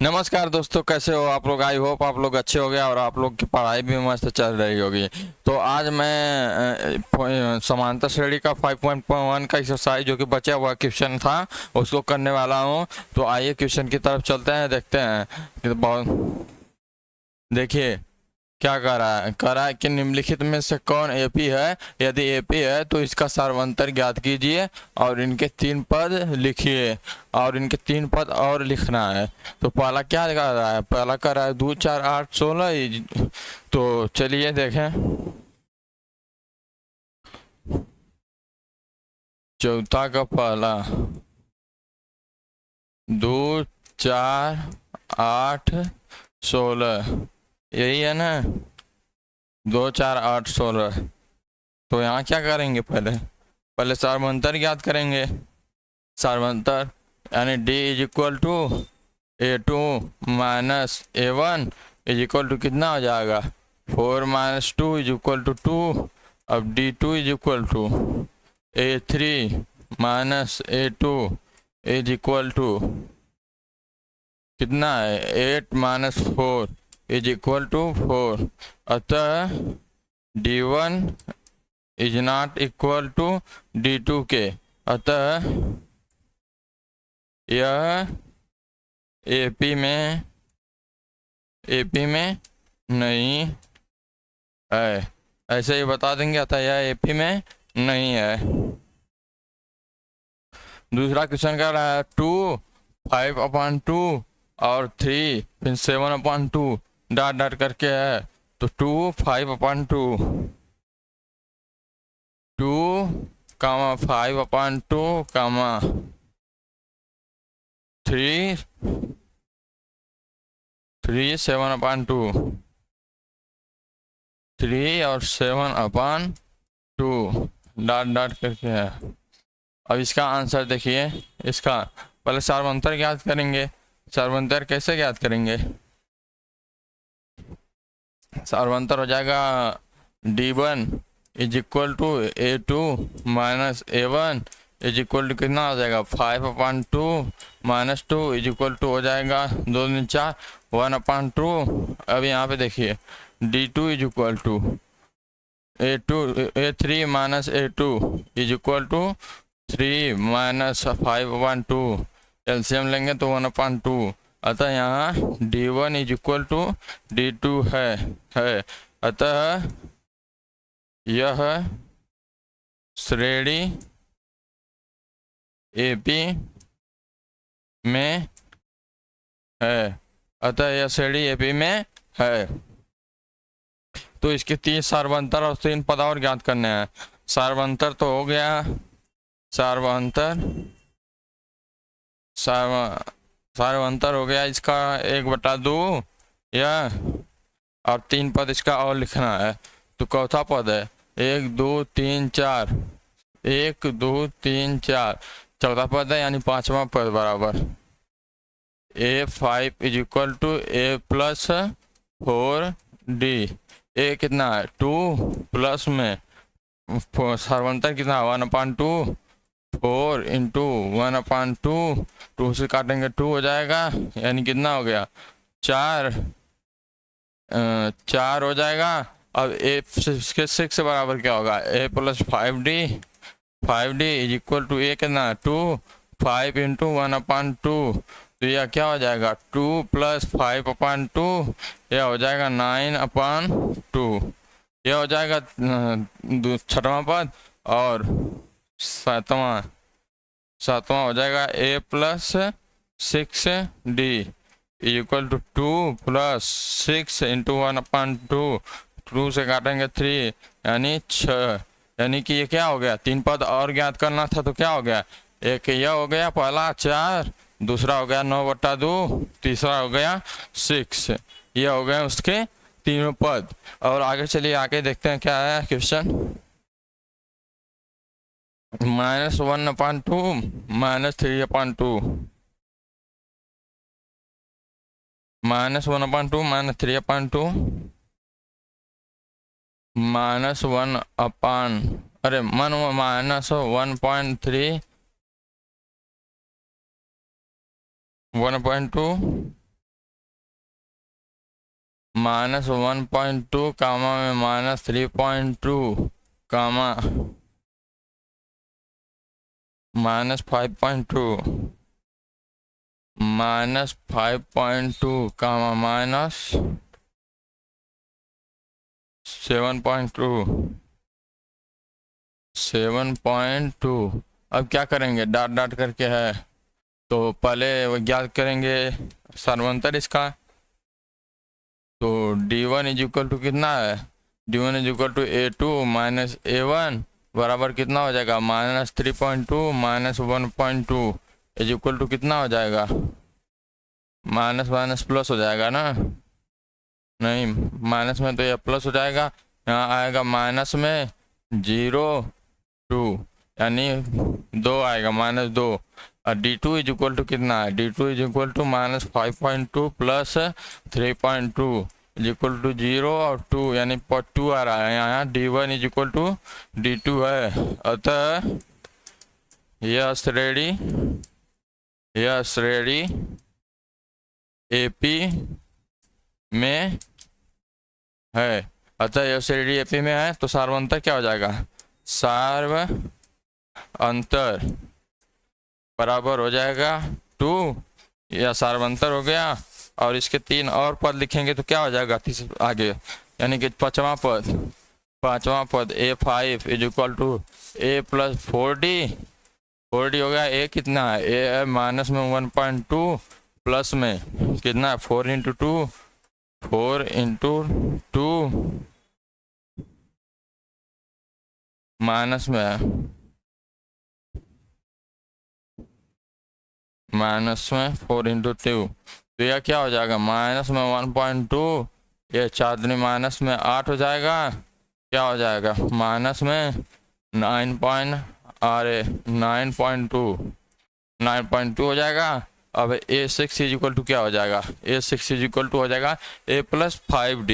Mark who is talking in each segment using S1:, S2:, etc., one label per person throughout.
S1: नमस्कार दोस्तों, कैसे हो आप लोग। आई होप आप लोग अच्छे हो गए और आप लोग की पढ़ाई भी मस्त चल रही होगी। तो आज मैं समांतर श्रेणी का 5.1 का एक्सरसाइज जो कि बचा हुआ क्वेश्चन था उसको करने वाला हूँ। तो आइए क्वेश्चन की तरफ चलते हैं, देखते हैं कि बहुत देखिए क्या कह रहा है कि निम्नलिखित में से कौन एपी है। यदि एपी है तो इसका सार्वंतर ज्ञात कीजिए और इनके 3 पद लिखिए और इनके 3 पद और लिखना है। तो पहला क्या कह रहा है, पहला कह रहा है 2 4 8 16। तो चलिए देखें। चौथा का पहला 2 4 8 16, यही है ना। 2 4 8 16। तो यहाँ क्या करेंगे, पहले पहले सार्वंतर ज्ञात करेंगे। सार्वंतर यानी D is equal to A2 minus A1 is equal to कितना हो जाएगा, 4 माइनस 2 इज इक्वल टू 2। अब D2 is equal to A3 minus A2 is equal to कितना है, 8 माइनस 4 इज इक्वल टू 4। अतः D1 is not equal to D2 के। अतः यह एपी में नहीं है, ऐसे ही बता देंगे। अतः यह एपी में नहीं है। दूसरा क्वेश्चन कह रहा है 2 5/2 और 3 फिर 7/2 डॉट डॉट करके है। तो 2 5/2 2 5/2 3 7/2 3 और 7/2 डॉट डॉट करके है। अब इसका आंसर देखिए। इसका पहले सार्वंतर ज्ञात करेंगे। सार्वंतर कैसे ज्ञात करेंगे, सार्वंतर हो जाएगा D1 is equal to A2 minus A1 is equal to कितना हो जाएगा, 5/2 माइनस 2 इज इक्वल टू हो जाएगा 2 3 4 1/2। अब यहाँ पे देखिए D2 is equal to A3 minus A2 is equal to 3 minus 5/2। LCM लेंगे तो 1/2। अतः यहाँ D1 is equal to D2 है। अतः यह श्रेणी एपी में है। अतः यह श्रेणी एपी में है। तो इसके 3 सार्वंतर और 3 पद और ज्ञात करने हैं। सार्वंतर तो हो गया, सार्वंतर हो गया इसका 1/2 या, और 3 पद इसका और लिखना है। तो चौथा पद है 1 2 3 4, 1 2 3 4 चौथा पद है, यानी 5वां पद बराबर A5 is equal to A plus 4D। A कितना है 2 प्लस में सार्वंतर कितना 1/2 4 इंटू 1/2 2 से काटेंगे 2 हो जाएगा, यानी कितना हो गया 4 4 हो जाएगा। अब ए के 6 से बराबर क्या होगा, A plus 5D is equal to A कितना 2 5 इंटू 1/2। तो यह क्या हो जाएगा 2 प्लस 5/2, यह हो जाएगा 9/2। यह हो जाएगा 6वां पद। और 7वां हो जाएगा A plus 6D is equal to 2 plus 6 into 1/2। 2 से काटेंगे 3, यानी 6। यानी कि ये क्या हो गया, 3 पद और ज्ञात करना था। तो क्या हो गया, एक यह हो गया पहला 4, दूसरा हो गया 9/2, तीसरा हो गया 6। ये हो गए उसके तीनों पद। और आगे चलिए, आगे देखते हैं क्या है क्वेश्चन। -1/2 -3/2 -1/2 -3/2 -1 अपान अरे मन -1.3 1/2 -1.2 कामा में -3.2 कामा -5.2 -5.2 कामा -7.2 7.2। अब क्या करेंगे, डॉट डॉट करके है तो पहले वो ज्ञात करेंगे सर्वांतर इसका। तो d1 इज इक्वल टू कितना है, d1 is equal to a2 minus a1 बराबर कितना हो जाएगा -3.2 -1.2 इज इक्वल टू कितना हो जाएगा, माइनस माइनस प्लस हो जाएगा ना, नहीं माइनस में तो यह प्लस हो जाएगा, यहाँ आएगा माइनस में 0.2 यानी 2 आएगा -2। और d2 इज इक्वल टू कितना है, d2 is equal to -5.2 plus 3.2 is equal to 0 और 2 यानी 2 आ रहा है यहाँ। d1 is equal to d2 है। अतः यह श्रेणी AP में है। अतः यह श्रेणी AP में है तो सार्वंतर क्या हो जाएगा, सार्वअंतर बराबर हो जाएगा 2, या सार्वंतर हो गया। और इसके 3 और पद लिखेंगे तो क्या हो जाएगा आगे, यानी कि पांचवा पद A5 is equal to A plus 4D हो गया। A कितना है, A है माइनस में 1.2 प्लस में कितना है 4 इंटू 2 माइनस में है -4 इंटू 2 तो यह क्या हो जाएगा माइनस में 1.2, ये 4 दूनी माइनस में 8 हो जाएगा, क्या हो जाएगा माइनस में 9.2 हो जाएगा। अब A6 इज इक्वल टू क्या हो जाएगा, A6 इज इक्वल टू हो जाएगा A plus 5D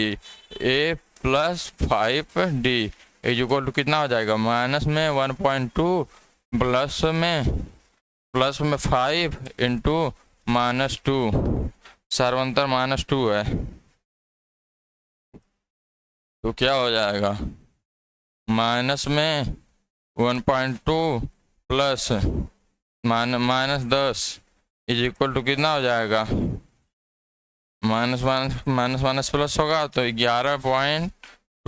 S1: is equal to कितना हो जाएगा माइनस में 1.2 प्लस में 5 इंटू -2, सर्वांतर -2 है तो क्या हो जाएगा माइनस में 1.2 प्लस -10 इज इक्वल टू कितना हो जाएगा, माइनस प्लस होगा तो 11.2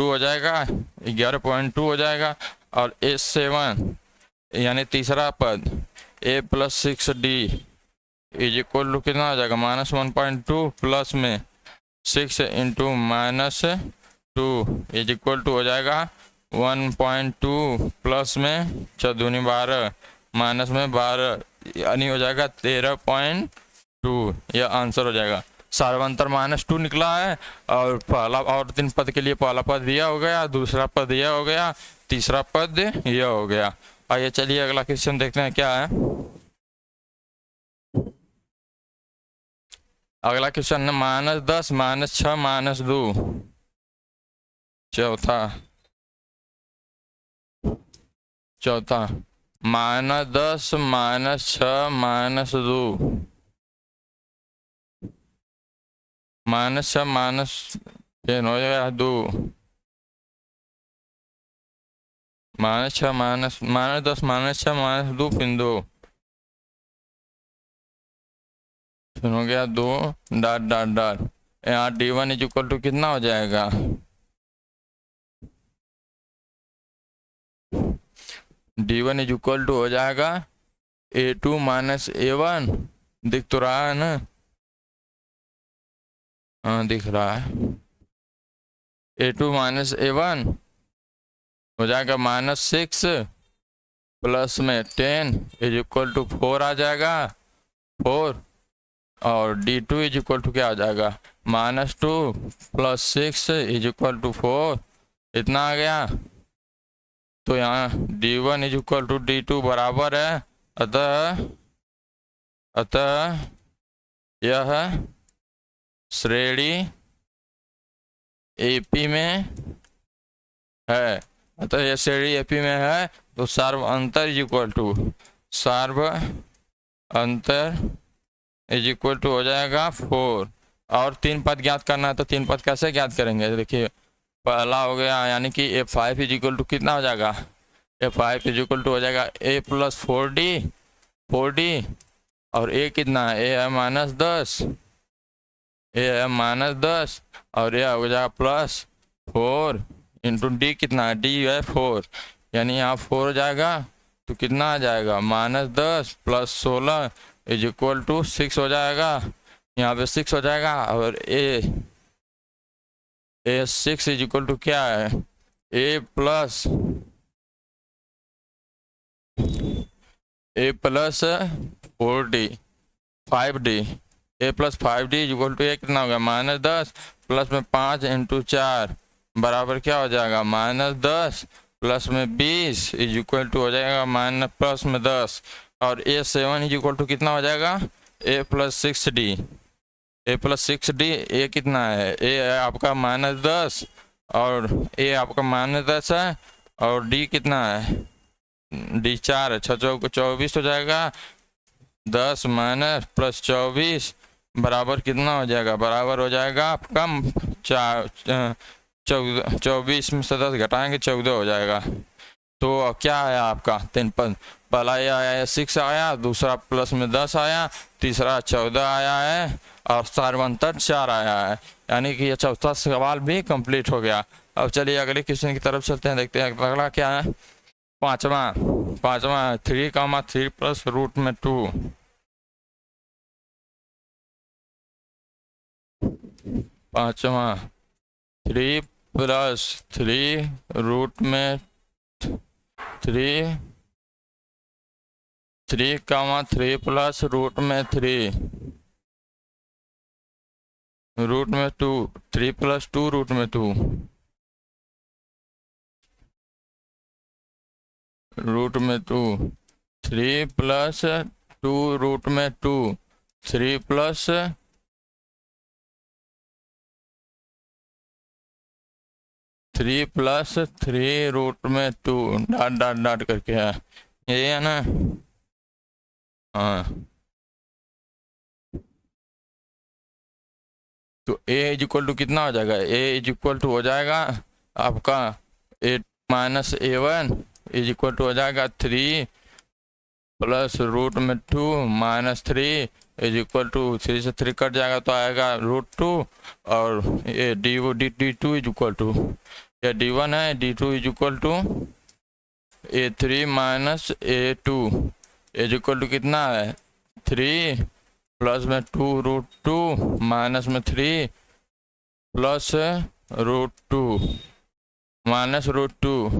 S1: हो जाएगा, 11.2 हो जाएगा। और A7 यानी तीसरा पद A plus 6D is equal to कितना हो जाएगा -1.2 प्लस में 6 इंटू -2 इज इक्वल टू हो जाएगा 1.2 प्लस में 4 दूनी 12 माइनस में 12 यानी हो जाएगा 13.2। यह आंसर हो जाएगा। सार्वंतर -2 निकला है और पहला और 3 पद के लिए पहला पद यह हो गया, दूसरा पद यह हो गया, तीसरा पद यह हो गया। आइए चलिए अगला क्वेश्चन देखते हैं क्या है। अगला क्वेश्चन है -10 -6 -2 चौथा -10 -6 -2 -6 हो जाएगा 2 -6 -10 -6 -2 फिर 2 फिर हो गया 2 डॉट डॉट डॉट। यहाँ d1 इज इक्वल टू कितना हो जाएगा, d1 इज इक्वल टू हो जाएगा A2 माइनस A1, दिख तो रहा है ना, हाँ दिख रहा है। A2 माइनस A1 हो जाएगा -6 प्लस में 10 इज इक्वल टू 4 आ जाएगा 4। और d2 इज इक्वल टू क्या आ जाएगा -2 प्लस 6 इज इक्वल टू 4, इतना आ गया। तो यहाँ d1 is equal to d2 बराबर है। अतः यह श्रेणी AP में है। अतः यह श्रेणी AP में है तो सार्वअंतर इज इक्वल टू हो जाएगा 4। और 3 पद ज्ञात करना है, तो 3 पद कैसे ज्ञात करेंगे? देखिए पहला हो गया यानी कि A5 इज इक्वल टू कितना हो जाएगा? A5 इज इक्वल टू हो जाएगा A प्लस 4D और A कितना है? A है -10, A है -10 और ये हो जाएगा +4 इंटू D कितना है? D है 4, यानी यहाँ 4 हो जाएगा तो कितना आ जाएगा? -10 + 16 इज इक्वल टू 6 हो जाएगा, यहाँ पे 6 हो जाएगा। और A6 इज इक्वल टू क्या है? A plus 4D 5D, A plus 5D is equal to ये कितना होगा? -10 प्लस में 5 इंटू 4 बराबर क्या हो जाएगा? -10 प्लस में 20 इज इक्वल टू हो जाएगा प्लस में 10। और A7 इज इक्वल टू कितना हो जाएगा? A plus 6D, A plus 6D, A कितना है? A है आपका -10 और A आपका -10 है और D कितना है? D 4 है, 6 चौक 24 हो जाएगा। 10 माइनस प्लस 24 बराबर कितना हो जाएगा? बराबर हो जाएगा आपका 24 में से 10 घटाएंगे 14 हो जाएगा। तो क्या आया आपका 3 पद? पहला ये आया 6 आया, दूसरा प्लस में 10 आया, तीसरा 14 आया है और सार्वंतर 4 आया है, यानी कि ये चौथा सवाल भी कंप्लीट हो गया। अब चलिए अगले क्वेश्चन की तरफ चलते हैं, देखते हैं अगला क्या है। पांचवा 3, 3 + रूट में 2। पांचवा 3 + 3 रूट में 3, 3, 3 + रूट में 3 रूट में 2, 3 + 2 रूट में 2 रूट में 2, 3 + 2 रूट में 2, 3 + 3 + 3 रूट में 2 डॉट डॉट डॉट करके है, ये है ना? हाँ, तो A इज इक्वल टू कितना हो जाएगा? A इज इक्वल टू हो जाएगा आपका A minus A1 is equal to हो जाएगा 3 + रूट में 2 -3 इज इक्वल टू 3 से 3 कट जाएगा तो आएगा √2 और ये D2 इज इक्वल टू, या D1 है, D2 is equal to A3 minus A2 is equal to कितना है? 3 प्लस में 2 √2 माइनस में 3 प्लस √2 माइनस √2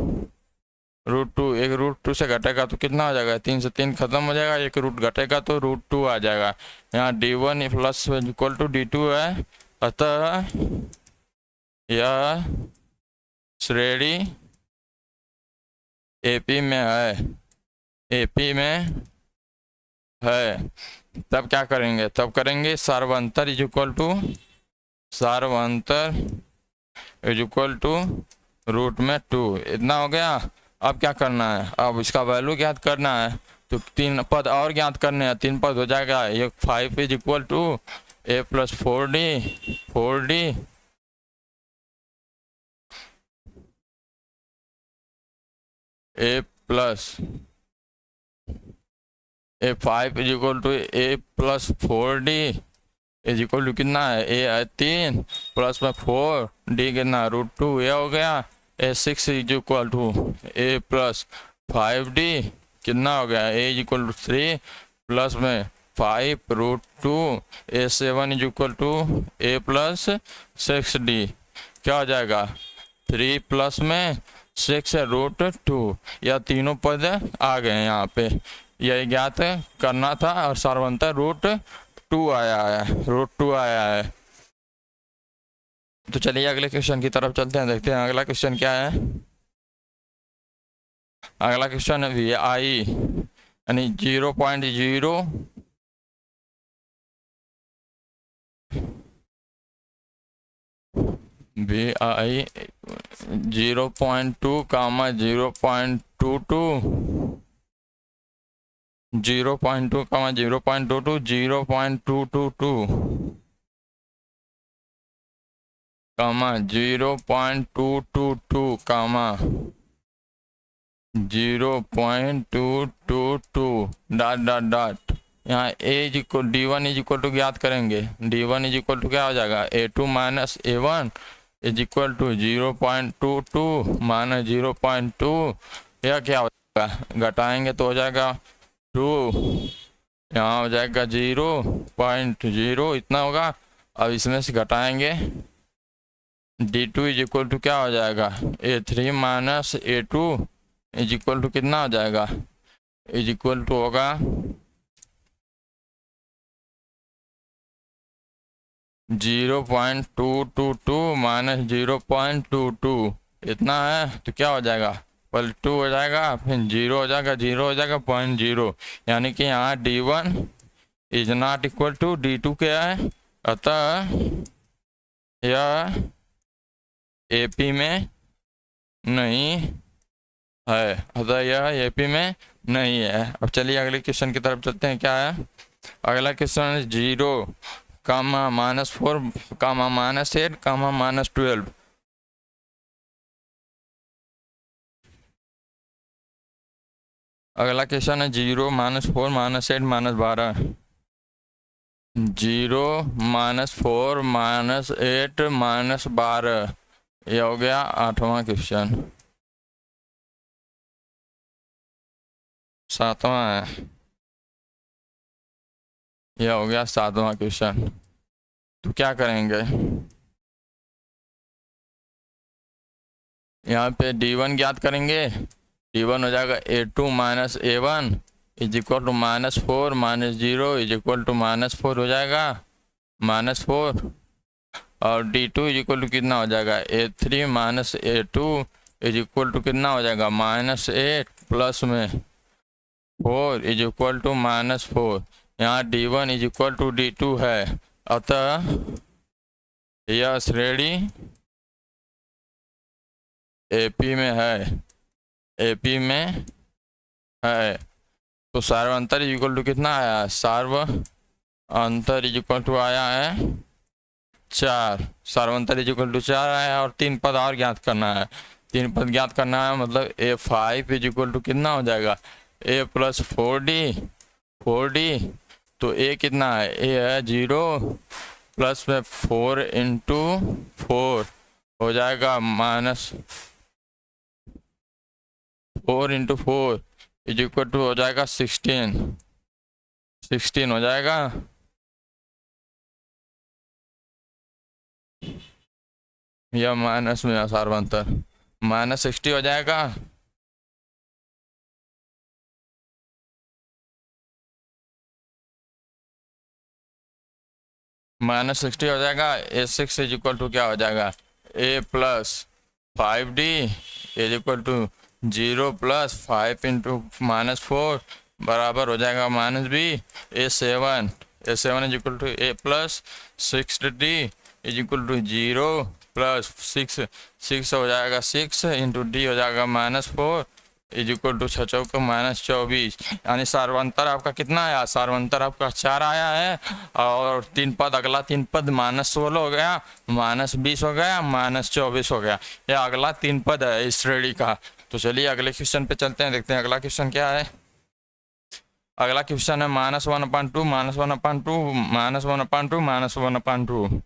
S1: एक √2 से घटेगा तो कितना हो जाएगा? 3 से 3 खत्म हो जाएगा, एक रूट घटेगा तो √2 आ जाएगा। यहाँ D1 plus equal to D2 है, अतः यह श्रेणी AP में है, AP में है। तब क्या करेंगे? तब करेंगे सार्वंतर इज इक्वल टू रूट में 2। इतना हो गया। अब क्या करना है? अब इसका वैल्यू ज्ञात करना है, तो 3 पद और ज्ञात करने हैं। 3 पद हो जाएगा। ये 5 is equal to A plus 4D A plus A5 is equal to A plus 4D is equal to कितना है? A है 3 प्लस में 4D कितना? √2 ये हो गया। A6 is equal to A plus 5D कितना हो गया? A is equal to 3 plus में 5 √2। A7 is equal to A plus 6D क्या हो जाएगा? 3 प्लस में 6 √2। यह तीनों पद आ गए यहाँ पे, यही ज्ञात करना था और सार्वंतर √2 आया है। तो चलिए अगले क्वेश्चन की तरफ चलते हैं, देखते हैं अगला क्वेश्चन क्या है। अगला क्वेश्चन है VI यानी 0.0 VI 0.2, 0.22 0.2, 0.22 0.222 कामा 0.222 कामा 0.222 डॉट डॉट डॉट। यहाँ D1 इज इक्वल टू ज्ञात करेंगे। D1 इज इक्वल टू क्या हो जाएगा, A2 minus A1 is equal to 0.22 minus 0.2। यह क्या हो जाएगा, घटाएंगे तो हो जाएगा 2, यहाँ हो जाएगा 0.0 इतना होगा। अब इसमें से घटाएंगे D2 इज इक्वल टू क्या हो जाएगा, A3 minus A2 is equal to कितना हो जाएगा, इज इक्वल टू होगा 0.222 माइनस 0.22 इतना है। तो क्या हो जाएगा, पहले 2 हो जाएगा, फिर 0 हो जाएगा, 0 हो जाएगा 0.0, यानी कि यहाँ D1 is not equal to D2 क्या है। अतः यह AP में नहीं है, अतः यह AP में नहीं है। अब चलिए अगले क्वेश्चन की तरफ चलते हैं। क्या है अगला क्वेश्चन, 0 कामा -4 कामा -8 कामा -12। अगला क्वेश्चन है 0 -4 -8 -12। 0 -4 -8 -12, ये हो गया 8वां क्वेश्चन। 7वां है, यह हो गया 7वां क्वेश्चन। तो क्या करेंगे, यहाँ पे D1 ज्ञात करेंगे। D1 हो जाएगा A2 minus A1 is equal to -4 minus 0 is equal to -4 हो जाएगा, -4। और D2 इज इक्वल टू कितना हो जाएगा, A3 minus A2 is equal to कितना हो जाएगा, -8 प्लस में 4 इज इक्वल टू -4। यहाँ D1 is equal to D2 है, अतः यह श्रेणी AP में है, AP में है। तो सार्वंतर इज इक्वल टू कितना आया, सार्वंतर इज इक्वल टू आया है 4, सार्वंतर इज इक्वल टू 4 आया। और 3 पद और ज्ञात करना है, 3 पद ज्ञात करना है, मतलब A5 इज इक्वल टू कितना हो जाएगा, A प्लस 4D। तो A कितना है, A है 0 प्लस में 4 इंटू 4 हो जाएगा -4 इंटू 4 इज इक्वल टू हो जाएगा 16 हो जाएगा। यह माइनस में आसार बनता है, -60 हो जाएगा। -60 हो जाएगा। A6 इज इक्वल टू क्या हो जाएगा, A plus 5D is equal to 0 plus 5 into -4 बराबर हो जाएगा -B। A7 is equal to A plus 6D is equal to 0 plus 6 हो जाएगा 6 इंटू D हो जाएगा -4 इज इक्वल टू 6 चौका -24। यानी सार्वंतर आपका कितना आया, सार्वंतर आपका 4 आया है। और 3 पद, अगला 3 पद -16 हो गया, -20 हो गया, -24 हो गया। यह अगला 3 पद है इस श्रेणी का। तो चलिए अगले क्वेश्चन पे चलते हैं, देखते हैं अगला क्वेश्चन क्या है। अगला क्वेश्चन है -1/2 -1/2 -1/2 -1/2।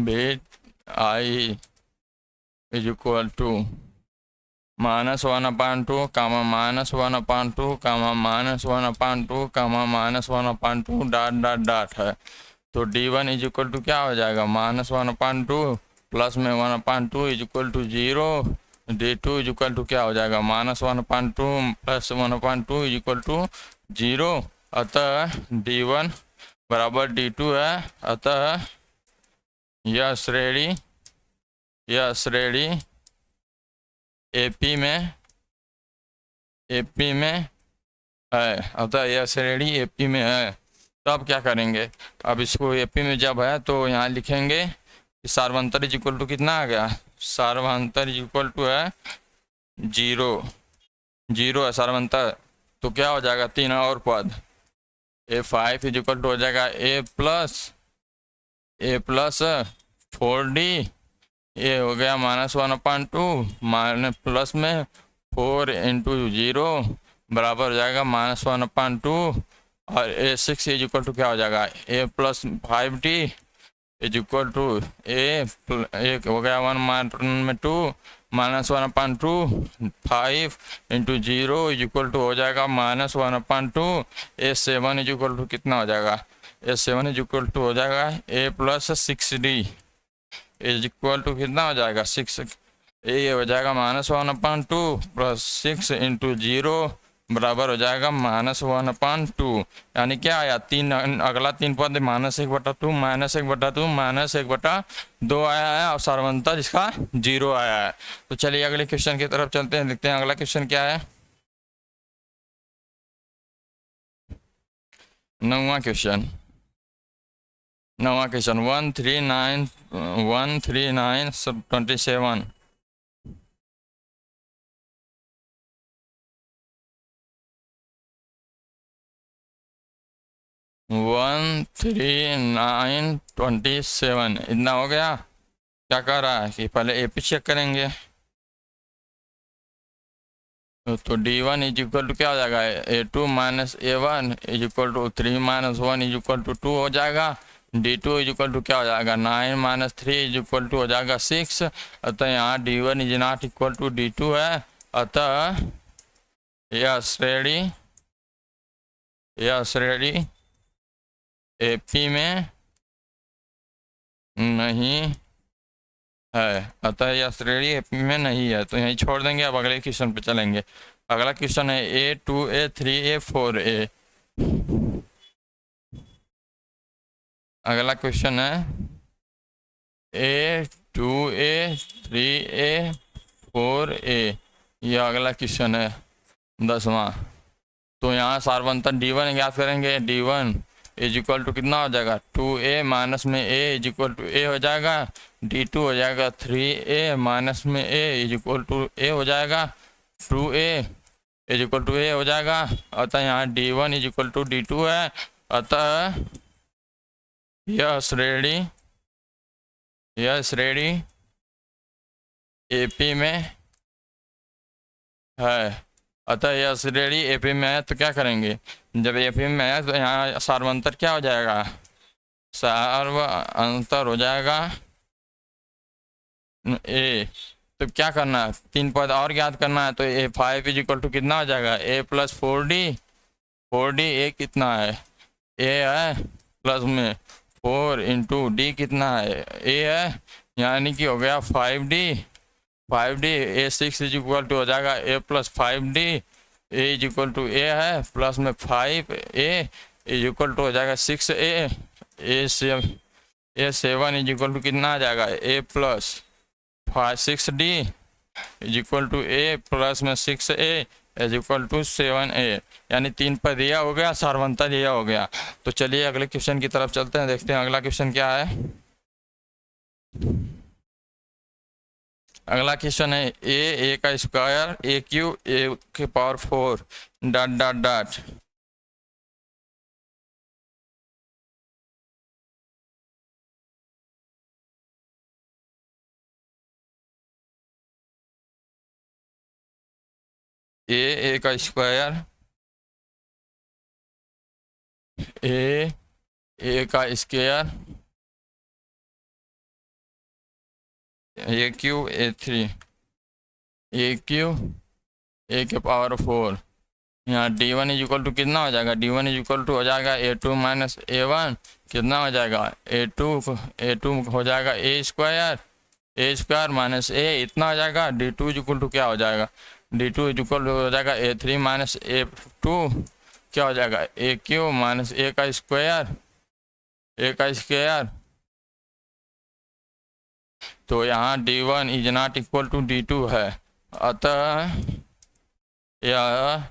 S1: बेट I is equal to -1/2 comma -1/2 comma -1/2 comma -1/2 dot dot dot है। तो D1 इज इक्वल टू क्या हो जाएगा, -1/2 प्लस में 1/2 is equal to 0। D2 is equal to क्या हो जाएगा, -1/2 प्लस 1/2 इज इक्वल टू 0। अतः D1 बराबर D2 है। अतः यह श्रेणी AP में है, अतः यह श्रेणी AP में है। तो अब क्या करेंगे, अब इसको AP में जब है तो यहाँ लिखेंगे कि सार्वंतर इज इक्वल टू कितना आ गया, सार्वंतर इज इक्वल टू है 0 है सार्वंतर। तो क्या हो जाएगा, 3 और पद, A5 इज इक्वल टू हो जाएगा A प्लस 4D, ये हो गया -1/2 माइनस प्लस में 4 इंटू 0 बराबर हो जाएगा -1/2, और A6 इज इक्वल टू क्या हो जाएगा A+5D इज इक्वल टू एक हो गया 1/2 -1/2 5 इंटू 0 इज इक्वल टू हो जाएगा -1/2। A7 इज इक्वल टू कितना हो जाएगा, A7 इज इक्वल टू हो जाएगा A+6D इज इक्वल टू कितना हो जाएगा 6, ये हो जाएगा -1/2 प्लस 6 इंटू 0 बराबर हो जाएगा -1/2। यानी क्या आया, अगला 3 पद -1/2 -1/2 -1/2 आया है, और सारवंता जिसका 0 आया है। तो चलिए अगले क्वेश्चन की तरफ चलते हैं, देखते हैं अगला क्वेश्चन क्या है। 9वां क्वेश्चन 139/27 139/27 इतना हो गया। क्या कह रहा है कि पहले AP चेक करेंगे, तो D1 इज इक्वल टू क्या हो जाएगा A2 minus A1 is equal to 3 - 1 is equal to 2 हो जाएगा। D2 इज इक्वल टू क्या हो जाएगा 9 - 3 इज इक्वल टू हो जाएगा 6। अतः यहाँ D1 is not equal to D2 है, अतः यह श्रेणी AP में नहीं है, अतः यह श्रेणी AP में नहीं है। तो यहीं छोड़ देंगे, अब अगले क्वेश्चन पे चलेंगे। अगला क्वेश्चन है A2 A3 A4 अगला क्वेश्चन है A2 A3 A4 यह अगला क्वेश्चन है 10वां। तो यहाँ सारवंतन D1 ज्ञात करेंगे। D1 इज इक्वल टू कितना हो जाएगा 2A माइनस में A is equal to A हो जाएगा। D2 हो जाएगा 3A माइनस में A is equal to A हो जाएगा। 2A is equal to A हो जाएगा। अतः यहाँ D1 is equal to D2 है, अतः यह श्रेणी AP में है। अतः यह श्रेणी AP में है, तो क्या करेंगे, जब AP में है तो यहाँ सार्वंतर क्या हो जाएगा, सार्वंतर हो जाएगा A। तो क्या करना है, 3 पद और ज्ञात करना है। तो A5 इज इक्वल टू कितना हो जाएगा A+4D A कितना है A है, प्लस में 4 इंटू D कितना है A है, यानी कि हो गया 5D A6 is equal to हो जाएगा A+5D A is equal to A है, प्लस में 5A इज इक्वल टू हो जाएगा 6A A7 is equal to कितना आ जाएगा A+6D is equal to A plus में 6A is equal to 7A। यानी 3 पर दिया हो गया, सारवंता दिया हो गया। तो चलिए अगले क्वेश्चन की तरफ चलते हैं, देखते हैं अगला क्वेश्चन क्या है। अगला क्वेश्चन है A का स्क्वायर AQ A के पावर 4 ... A का स्क्वायर A का square AQ A3 AQ A के पावर 4। यहाँ D1 इज इक्वल टू कितना हो जाएगा, D1 इज इक्वल टू हो जाएगा A2 माइनस A1 कितना हो जाएगा A2 हो जाएगा A स्क्वायर माइनस A इतना हो जाएगा। D2 इज इक्वल टू क्या हो जाएगा, D2 इज इक्वल टू हो जाएगा A3 माइनस A2 क्या हो जाएगा AQ माइनस A का स्क्वायर। तो यहाँ D1 is not equal to D2 है, अतः यह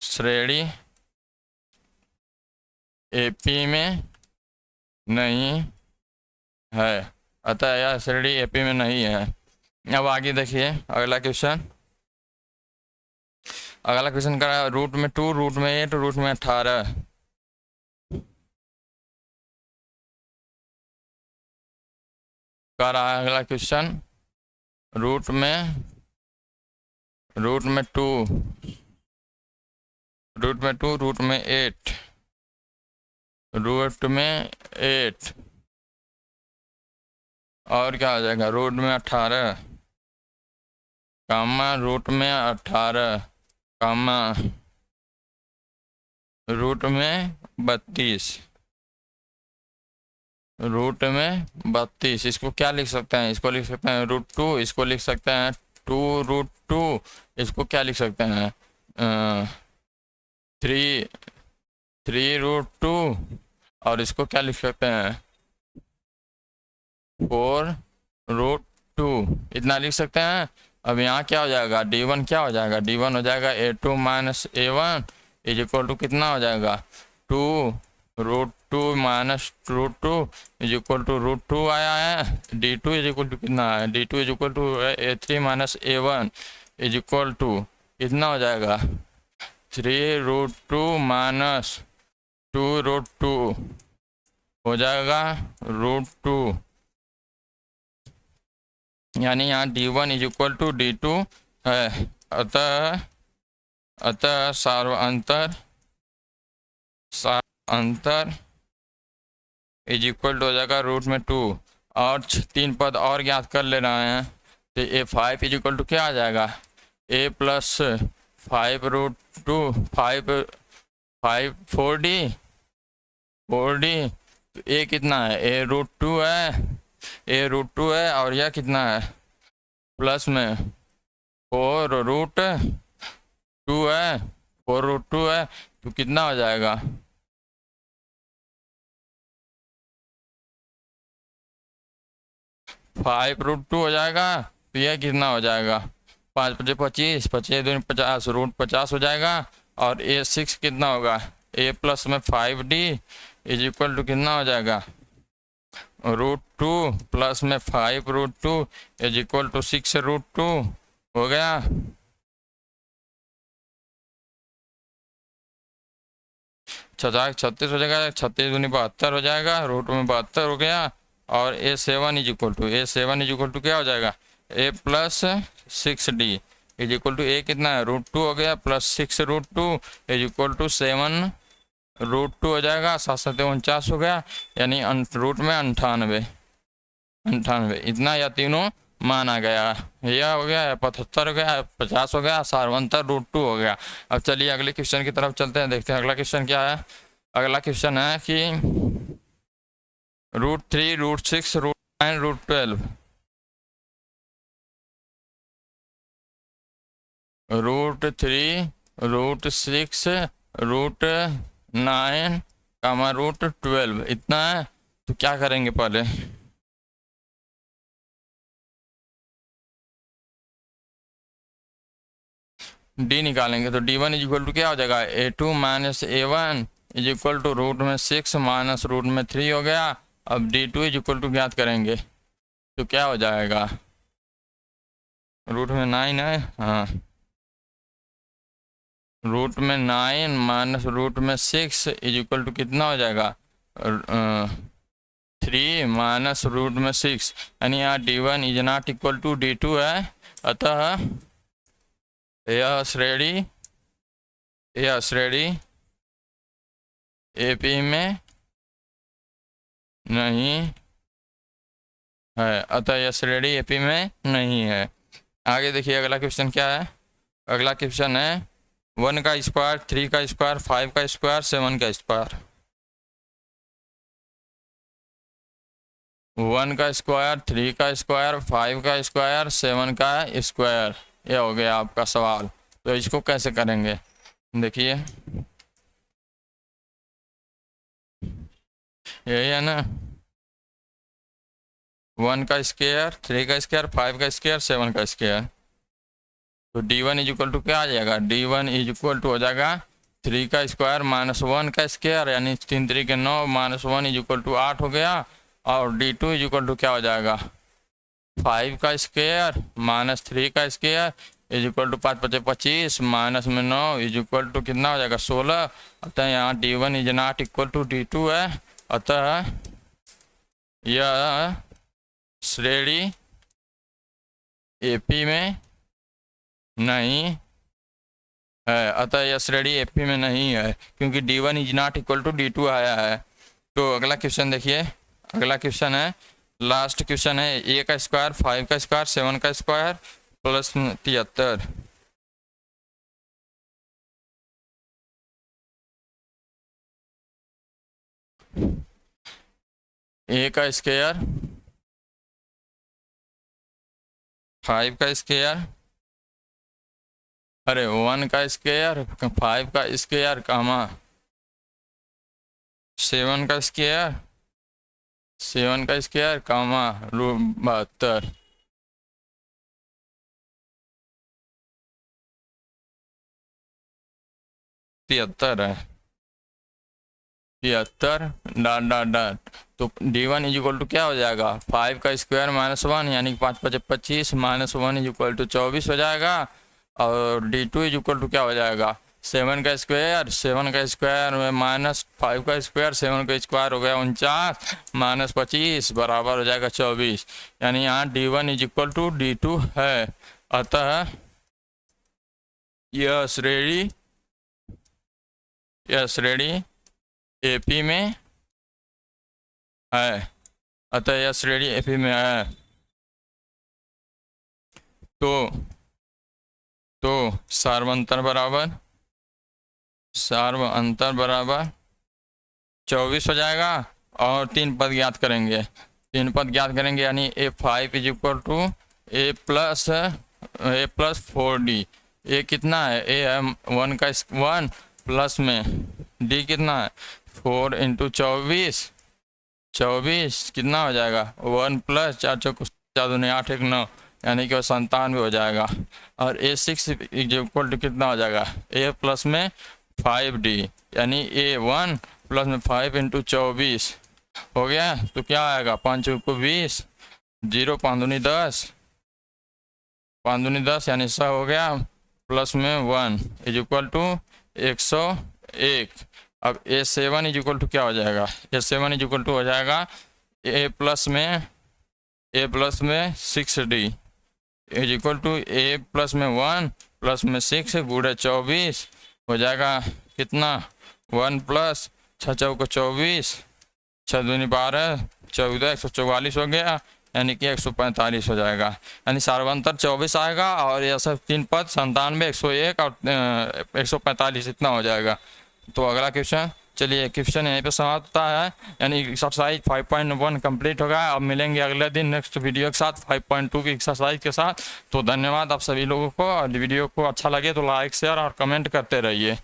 S1: श्रेणी AP में नहीं है, अतः यह श्रेणी AP में नहीं है। अब आगे देखिए अगला क्वेश्चन का रूट में 2 रूट में 8 रूट में 18। कर रहा है अगला क्वेश्चन। रूट में टू, रूट में 2, रूट में 8, रूट में 8 और क्या हो जाएगा, रूट में 18 कामा रूट में 18 कामा रूट में 32, रूट में 32। इसको क्या लिख सकते हैं, इसको लिख सकते हैं √2, इसको लिख सकते हैं 2√2, इसको क्या लिख सकते हैं 3√2 और इसको क्या लिख सकते हैं 4√2, इतना लिख सकते हैं। अब यहाँ क्या हो जाएगा, D1 क्या हो जाएगा, D1 हो जाएगा A2 - A1 is equal to कितना हो जाएगा 2√2 माइनस √2 इज इक्वल टू √2 आया है। D2 इज इक्वल टू कितना है, D2 is equal to A3 - A1 is equal to कितना हो जाएगा 3√2 माइनस 2√2 हो जाएगा √2, यानी यहाँ D1 is equal to D2 है। अतः अंतर इज इक्वल टू हो जाएगा √2 और 3 पद और ज्ञात कर ले रहे हैं। तो A5 इज इक्वल टू क्या आ जाएगा A + 5√2 4D तो A कितना है A√2 है और यह कितना है प्लस में 4√2 है, 4√2 है तो कितना हो जाएगा 5√2 हो जाएगा। तो यह कितना हो जाएगा 5 × 25, 25 दूनी 50, √50 हो जाएगा। और A6 कितना होगा A + में 5D इज इक्वल टू कितना हो जाएगा √2 प्लस में 5√2 इज इक्वल टू 6√2 हो गया। 36 हो जाएगा, 36 दूनी 72 हो जाएगा, रूट में 72 हो गया। और A7 इज इक्वल टू क्या हो जाएगा A + 6D is equal to A कितना है √2 हो गया प्लस 6√2 इज इक्वल टू 7√2 हो जाएगा, 7 7 49 हो गया, यानी रूट में 98 इतना या तीनों मान आ गया। यह हो गया 75 हो गया, 50 हो गया, 70√2 हो गया। अब चलिए अगले क्वेश्चन की तरफ चलते हैं, देखते हैं अगला क्वेश्चन क्या है। अगला क्वेश्चन है कि √3, √6, √9, √12 √3, √6, √9, √12 इतना है। तो क्या करेंगे पहले D निकालेंगे। तो D1 इज इक्वल टू क्या हो जाएगा A2 - A1 is equal to root में 6 माइनस रूट में 3 हो गया। अब D2 इज इक्वल टू ज्ञात करेंगे तो क्या हो जाएगा रूट में 9 है, हाँ रूट में 9 माइनस रूट में 6 इज इक्वल टू कितना हो जाएगा 3 माइनस रूट में 6, यानी यहाँ D1 is not equal to D2 है। अतः यह श्रेणी AP में नहीं है, अतः यह श्रेणी AP में नहीं है। आगे देखिए अगला क्वेश्चन क्या है। अगला क्वेश्चन है 1 का स्क्वायर, 3 का स्क्वायर, 5 का स्क्वायर, 7 का स्क्वायर। 1 का स्क्वायर, 3 का स्क्वायर, 5 का स्क्वायर, 7 का स्क्वायर, ये हो गया आपका सवाल। तो इसको कैसे करेंगे देखिए, यही है ना 1 का स्क्वायर, 3 का स्क्वायर, 5 का स्क्वायर, 7 का स्क्वायर। तो D1 इज इक्वल टू क्या आ जाएगा D1 इज इक्वल टू हो जाएगा 3 का स्क्वायर माइनस 1 का स्क्वायर, यानी 3 3 के 9 माइनस 1 इज इक्वल टू 8 हो गया। और D2 इज इक्वल टू क्या हो जाएगा 5 का स्क्वायर माइनस 3 का square is equal to 5 × 25 minus में 9 इज इक्वल टू कितना हो जाएगा 16। अतः यहाँ D1 is not equal to D2 है। अतः यह श्रेणी एपी में नहीं है, अतः यह श्रेणी एपी में नहीं है क्योंकि D1 is not equal to D2 आया है। तो अगला क्वेश्चन देखिए, अगला क्वेश्चन है, लास्ट क्वेश्चन है, ए का स्क्वायर 5 का स्क्वायर 7 का स्क्वायर प्लस 73। ए का स्क्वायर 5 का स्क्वायर, अरे 1 का स्क्वायर 5 का स्क्वायर कामा 7 का स्क्वायर 7 का स्क्वायर कामा √72। तिहत्तर है, 73 डॉट डॉट डॉट। तो D1 इज इक्वल टू क्या हो जाएगा, 5 का स्क्वायर -1 यानी कि 5 × 5 = 25 -1 इज इक्वल टू 24 हो जाएगा। और D2 इज इक्वल टू क्या हो जाएगा, 7 का स्क्वायर में -5 का स्क्वायर 7 का स्क्वायर हो गया 49 -25 बराबर हो जाएगा 24। यानी यहाँ D1 is equal to D2 है। अतः यह श्रेणी एपी में है, अतः यह श्रेणी एपी में है। तो सार्व अंतर बराबर 24 हो जाएगा। और 3 पद ज्ञात करेंगे, यानी A5 is equal to A plus 4D। A कितना है, ए है 1 का 1 प्लस में D कितना है 4 × 24 कितना हो जाएगा 1 प्लस 4 × 4 = 8 1 9 यानी कि 97 हो जाएगा। और A6 इज इक्वल टू कितना हो जाएगा, A प्लस में 5D यानी A1 प्लस में 5 × 24 हो गया। तो क्या आएगा 5 × 20 0 5 दूनी 10 यानी 100 हो गया प्लस में 1 इज इक्वल टू 101। अब A7 इज इक्वल टू क्या हो जाएगा, A7 इज इक्वल टू हो जाएगा A प्लस में 6D is equal to A plus में 1 प्लस में 6 गुणे 24 हो जाएगा कितना 1 प्लस 6 × 24 6 दूनी 12 14 144 हो गया यानी कि 145 हो जाएगा। यानी सार्वंतर 24 आएगा और यह सब 3 पद 97 101 और 145 इतना हो जाएगा। तो अगला क्वेश्चन, चलिए क्वेश्चन यहीं पे समाप्त होता है, यानी एक्सरसाइज 5.1 कंप्लीट होगा। अब मिलेंगे अगले दिन नेक्स्ट वीडियो के साथ 5.2 की एक्सरसाइज के साथ। तो धन्यवाद आप सभी लोगों को, और वीडियो को अच्छा लगे तो लाइक शेयर और कमेंट करते रहिए।